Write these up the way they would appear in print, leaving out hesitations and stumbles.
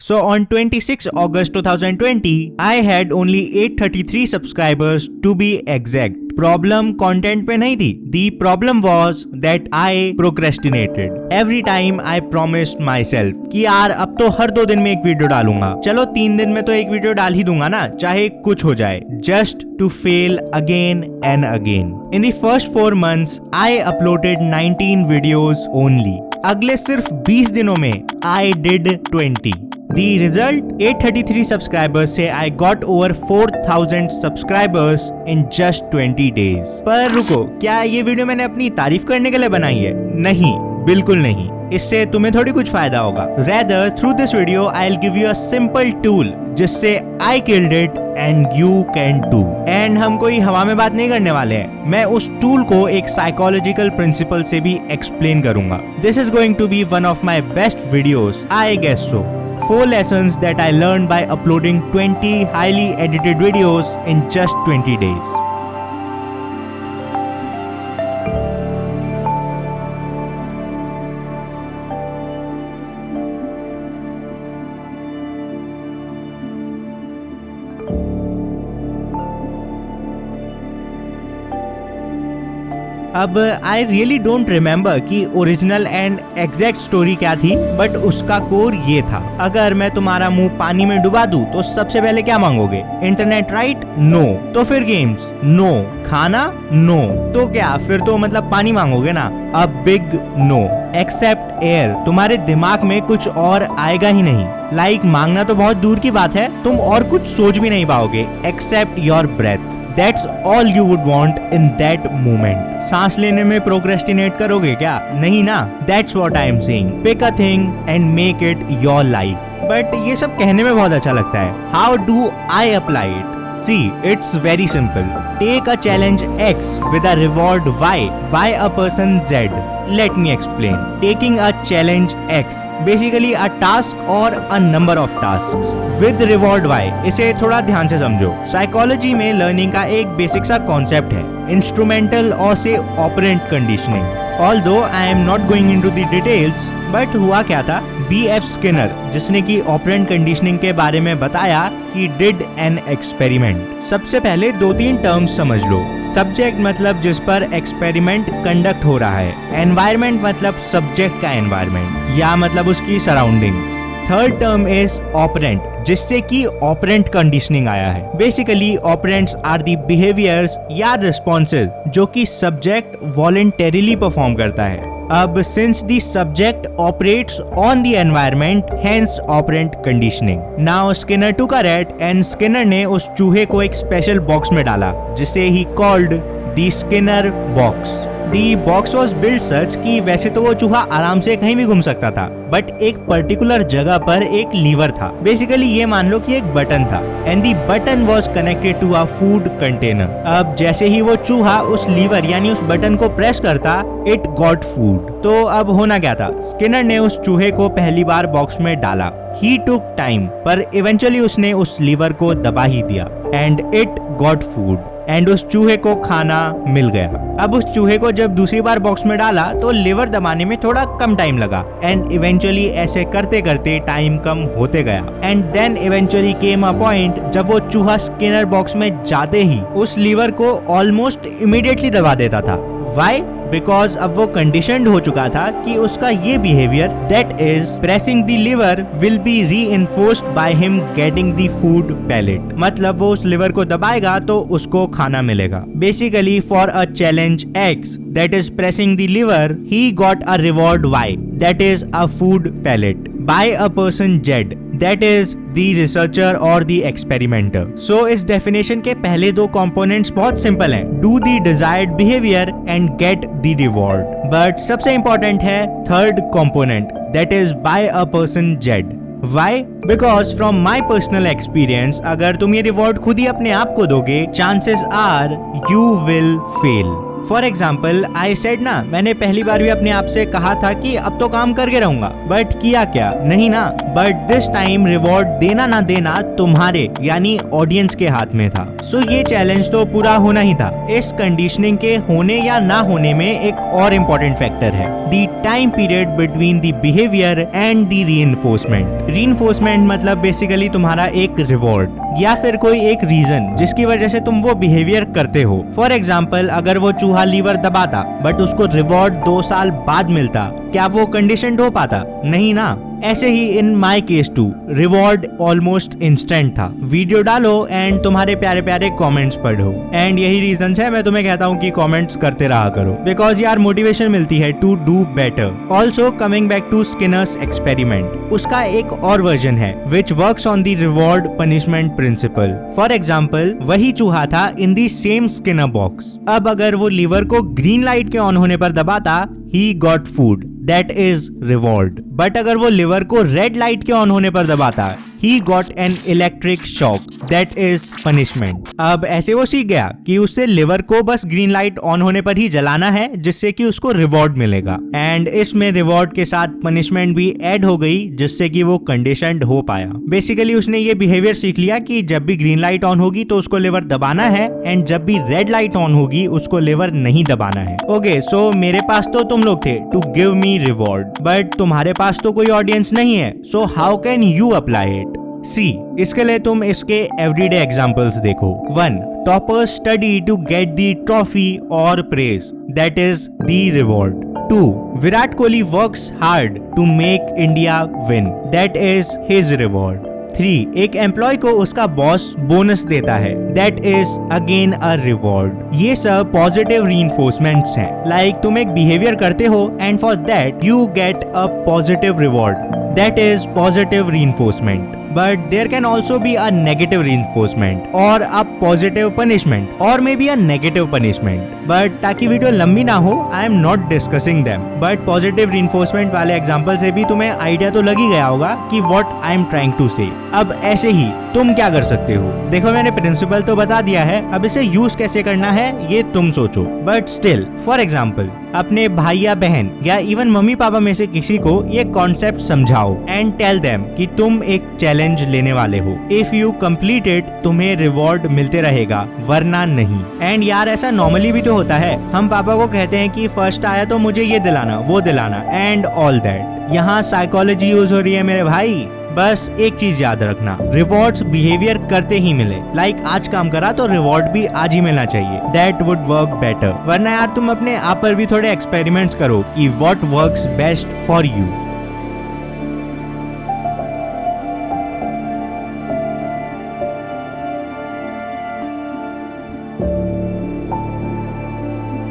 So on 26 August 2020, I had only 833 subscribers to be exact. Problem content पे नहीं थी. The problem was that I procrastinated. Every time I promised myself कि यार अब तो हर 2 दिन में एक वीडियो डालूंगा, चलो 3 दिन में तो एक वीडियो डाल ही दूंगा ना, चाहे कुछ हो जाए. Just to fail again and again. In the first 4 months, I uploaded 19 videos only. अगले सिर्फ 20 दिनों में I did 20. The result, 833 subscribers से I got over 4000 subscribers in just 20 days. पर रुको, क्या ये वीडियो मैंने अपनी तारीफ करने के लिए बनाई है? नहीं, बिल्कुल नहीं. इससे तुम्हें थोड़ी कुछ फायदा होगा. Rather, through this video, I'll give you a simple tool जिससे I killed it and you can too. And हम कोई हवा में बात नहीं करने वाले हैं. मैं उस टूल को एक साइकोलॉजिकल प्रिंसिपल से भी एक्सप्लेन करूंगा. This is going to be one of my best videos, I guess so. 4 lessons that I learned by uploading 20 highly edited videos in just 20 days. अब आई रियली डोंट रिमेम्बर कि original and exact story क्या थी, but उसका core ये था. अगर मैं तुम्हारा मुंह पानी में डुबा दूं तो सबसे पहले क्या मांगोगे? Internet, right? नो. तो फिर गेम्स? नो. खाना? नो. तो क्या फिर तो मतलब पानी मांगोगे ना? A big no. Except air. तुम्हारे दिमाग में कुछ और आएगा ही नहीं. लाइक मांगना तो बहुत दूर की बात है, तुम और कुछ सोच भी नहीं पाओगे. Except your breath. That's all you would want in that moment. सांस लेने में प्रोक्रेस्टिनेट करोगे क्या? नहीं ना. That's what I am saying. Pick a thing and make it your life. But ये सब कहने में बहुत अच्छा लगता है. How do I apply it? See, it's very simple. Take a challenge X with a reward Y by a person Z. Let me explain. Taking a challenge X, basically a task or a number of tasks with reward Y. इसे थोड़ा ध्यान से समझो. Psychology में learning का एक basic सा concept है, इंस्ट्रूमेंटल और से operant conditioning. Although I am not going into the details, but हुआ क्या था? B.F. स्किनर, जिसने की ऑपरेंट कंडीशनिंग के बारे में बताया, he did an experiment. सबसे पहले 2-3 टर्म्स समझ लो. सब्जेक्ट मतलब जिस पर एक्सपेरिमेंट कंडक्ट हो रहा है. एनवायरमेंट मतलब सब्जेक्ट का एनवायरमेंट या मतलब उसकी surroundings. Third term is operant, जिससे कि ऑपरेंट कंडीशनिंग आया है. Basically operants are the behaviours या रिस्पॉन्सेज जो कि सब्जेक्ट वॉलंटरीली परफॉर्म करता है. अब since the subject operates on the environment, hence operant conditioning. Now Skinner took a rat and Skinner ने उस चूहे को एक स्पेशल बॉक्स में डाला जिसे he called the Skinner box. The box was built such कि वैसे तो वो चूहा आराम से कहीं भी घूम सकता था, बट एक पर्टिकुलर जगह पर एक लीवर था. बेसिकली ये मान लो कि एक बटन था, and the button was connected to a food container. अब जैसे ही वो चूहा उस लीवर यानी उस बटन को प्रेस करता, इट गॉट फूड. तो अब होना क्या था? स्किनर ने उस चूहे को पहली बार बॉक्स में डाला. ही टुक टाइम, पर इवेंचुअली उसने उस लीवर को दबा ही दिया, and it got food. And उस चूहे को खाना मिल गया. अब उस चूहे को जब दूसरी बार बॉक्स में डाला तो लीवर दबाने में थोड़ा कम टाइम लगा, एंड इवेंचुअली ऐसे करते करते टाइम कम होते गया. And then eventually came a point जब वो चूहा स्किनर बॉक्स में जाते ही उस लीवर को ऑलमोस्ट इमीडिएटली दबा देता था. व्हाई? बिकॉज अब वो कंडीशनड हो चुका था कि उसका ये behaviour, that is pressing the lever, will be reinforced by him getting the food pellet. मतलब वो उस लीवर को दबाएगा तो उसको खाना मिलेगा. Basically for a challenge X, that is pressing the lever, he got a reward Y, that is a food pellet, by a person Z, that is the researcher or the experimenter. So इस definition के पहले 2 components बहुत simple हैं. Do the desired behavior and get the reward. But सबसे important है third component, that is by a person Z. Why? Because from my personal experience, अगर तुम ये रिवॉर्ड खुद ही अपने आप को दोगे, chances are you will fail. For example, I said ना, मैंने पहली बार भी अपने आप से कहा था कि अब तो काम करके रहूंगा, बट किया क्या? नहीं ना. बट दिस टाइम रिवॉर्ड देना ना देना तुम्हारे यानी ऑडियंस के हाथ में था। सो ये चैलेंज तो पूरा होना ही था। इस कंडीशनिंग के होने या ना होने में एक और इम्पोर्टेंट फैक्टर है, the time period between the behaviour and the reinforcement. Reinforcement मतलब बेसिकली तुम्हारा एक रिवॉर्ड या फिर कोई एक रीजन जिसकी वजह से तुम वो बिहेवियर करते हो। फॉर एग्जाम्पल, अगर वो चूहा लीवर दबाता बट उसको रिवॉर्ड 2 साल बाद मिलता, क्या वो कंडीशनड हो पाता? नहीं ना। ऐसे ही in my case too, reward almost instant था। वीडियो डालो एंड तुम्हारे प्यारे प्यारे कमेंट्स पढ़ो। एंड यही रीजन है मैं तुम्हें कहता हूँ कि कमेंट्स करते रहा करो, बिकॉज यार मोटिवेशन मिलती है to do better. Also coming back to Skinner's experiment, उसका एक और वर्जन है which works on the reward punishment principle. For example, वही चूहा था in the same Skinner box. अब अगर वो लीवर को ग्रीन लाइट के ऑन होने पर दबाता, he got food, that is reward. But अगर वो लिवर को रेड लाइट के ऑन होने पर दबाता, he got an electric shock, that is punishment। अब ऐसे वो सीख गया कि उससे लिवर को बस ग्रीन लाइट ऑन होने पर ही जलाना है, जिससे कि उसको रिवॉर्ड मिलेगा। एंड इसमें रिवॉर्ड के साथ पनिशमेंट भी ऐड हो गई, जिससे कि वो कंडीशनड हो पाया। बेसिकली उसने ये बिहेवियर सीख लिया कि जब भी ग्रीन लाइट ऑन होगी तो उसको लिवर दबाना है, एंड जब भी रेड लाइट ऑन होगी उसको लिवर नहीं दबाना है। ओके, सो मेरे पास तो तुम लोग थे to give me reward, but तुम्हारे पास तो कोई ऑडियंस नहीं है, so how can you apply it? See, इसके लिए तुम इसके एवरीडे एग्जांपल्स देखो। 1. Toppers study to get the trophy और praise, that is the reward. 2. Virat Kohli works hard to make India win, that is his reward. 3. एक employee को उसका boss bonus देता है, that is again a reward. ये सब positive reinforcements हैं। Like तुम एक बिहेवियर करते हो and for that you get a positive reward, that is positive reinforcement. But there can also be a negative reinforcement or a positive punishment or maybe a negative punishment. But ताकि video लंबी ना हो, I am not discussing them. But positive reinforcement वाले example से भी तुम्हें idea तो लग ही गया होगा कि what I am trying to say. अब ऐसे ही तुम क्या कर सकते हो? देखो, मैंने प्रिंसिपल तो बता दिया है, अब इसे यूज कैसे करना है ये तुम सोचो। बट स्टिल, फॉर एग्जाम्पल, अपने भाई या बहन या इवन मम्मी पापा में से किसी को ये कॉन्सेप्ट समझाओ एंड टेल देम कि तुम एक चैलेंज लेने वाले हो। इफ यू कंप्लीट इट, तुम्हें रिवॉर्ड मिलते रहेगा, वरना नहीं। एंड यार ऐसा नॉर्मली भी तो होता है, हम पापा को कहते हैं कि फर्स्ट आया तो मुझे ये दिलाना, वो दिलाना एंड ऑल दैट। यहाँ साइकोलॉजी यूज हो रही है मेरे भाई। बस एक चीज याद रखना, रिवॉर्ड्स बिहेवियर करते ही मिले। लाइक आज काम करा तो रिवॉर्ड भी आज ही मिलना चाहिए, दैट वुड वर्क बेटर। वरना यार तुम अपने आप पर भी थोड़े एक्सपेरिमेंट्स करो कि what works best for you.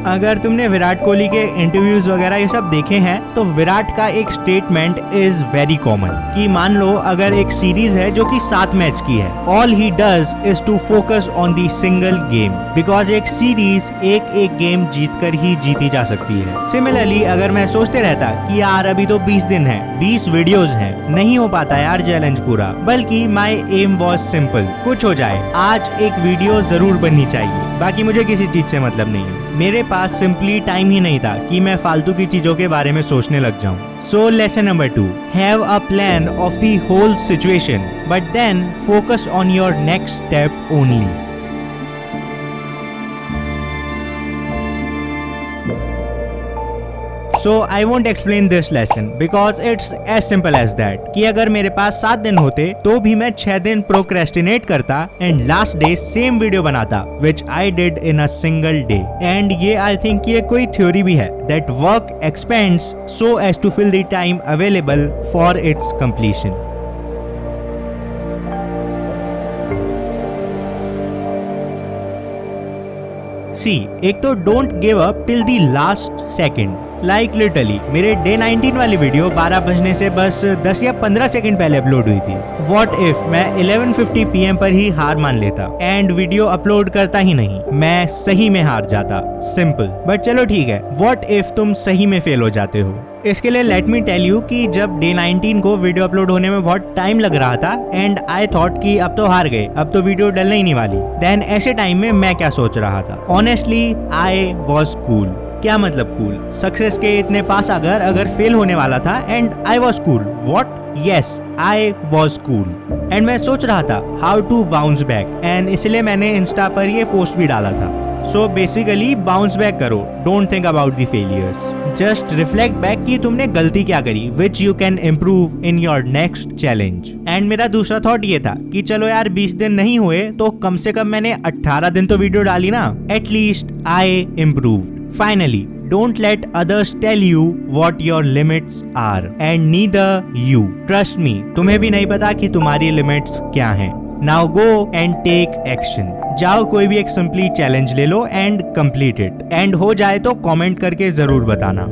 अगर तुमने विराट कोहली के इंटरव्यूज वगैरह ये सब देखे हैं तो विराट का एक स्टेटमेंट इज वेरी कॉमन कि मान लो अगर एक सीरीज है जो कि 7 मैच की है, all he does is to focus on the single game, because एक सीरीज एक गेम जीतकर ही जीती जा सकती है। सिमिलरली अगर मैं सोचते रहता कि यार अभी तो 20 दिन है, 20 वीडियोस हैं, नहीं हो पाता यार चैलेंज पूरा, बल्कि माई एम वॉज सिंपल, कुछ हो जाए, आज एक वीडियो जरूर बननी चाहिए, बाकी मुझे किसी चीज से मतलब नहीं है। मेरे पास सिंपली टाइम ही नहीं था कि मैं फालतू की चीजों के बारे में सोचने लग जाऊं। So lesson number 2, have a plan of the whole situation but then focus on your next step only. So I won't explain this lesson because it's as simple as that कि अगर मेरे पास 7 दिन होते तो भी मैं 6 दिन प्रोक्रेस्टिनेट करता and last day same video बनाता which I did in a single day। And ये I think ये कोई थ्योरी भी है that work expands so as to fill the time available for its completion। सी, एक तो don't give up till the last second. Like literally मेरे day 19 वाली video 12 बजने से बस 10 या 15 सेकंड पहले अपलोड हुई थी। व्हाट इफ मैं 11:50 PM पर ही हार मान लेता एंड वीडियो अपलोड करता ही नहीं, मैं सही में हार जाता, सिंपल। बट चलो ठीक है, व्हाट इफ तुम सही में फेल हो जाते हो? इसके लिए लेट मी टेल यू कि जब डे 19 को वीडियो अपलोड होने में बहुत टाइम लग रहा था एंड आई थॉट कि अब तो हार गए, अब तो वीडियो डलने ही नहीं वाली, देन ऐसे टाइम में मैं क्या सोच रहा था? Honestly I was cool. क्या मतलब कूल? सक्सेस के इतने पास अगर फेल होने वाला था and I was cool. What? Yes, I was cool. And मैं सोच रहा था how to bounce back, and इसलिए मैंने इंस्टा पर ये पोस्ट भी डाला था। सो बेसिकली बाउंस बैक करो, don't think about the failures, just reflect back कि तुमने गलती क्या करी, which you can improve in your next challenge. And मेरा दूसरा थॉट ये था कि चलो यार 20 दिन नहीं हुए तो कम से कम मैंने 18 दिन तो वीडियो डाली ना, at least I improved. Finally, don't let others tell you what your limits are and neither you. Trust me, तुम्हें भी नहीं पता कि तुम्हारी लिमिट्स क्या हैं। Now go and take action. जाओ कोई भी एक सिंपली चैलेंज ले लो एंड कंप्लीट इट, एंड हो जाए तो कमेंट करके जरूर बताना।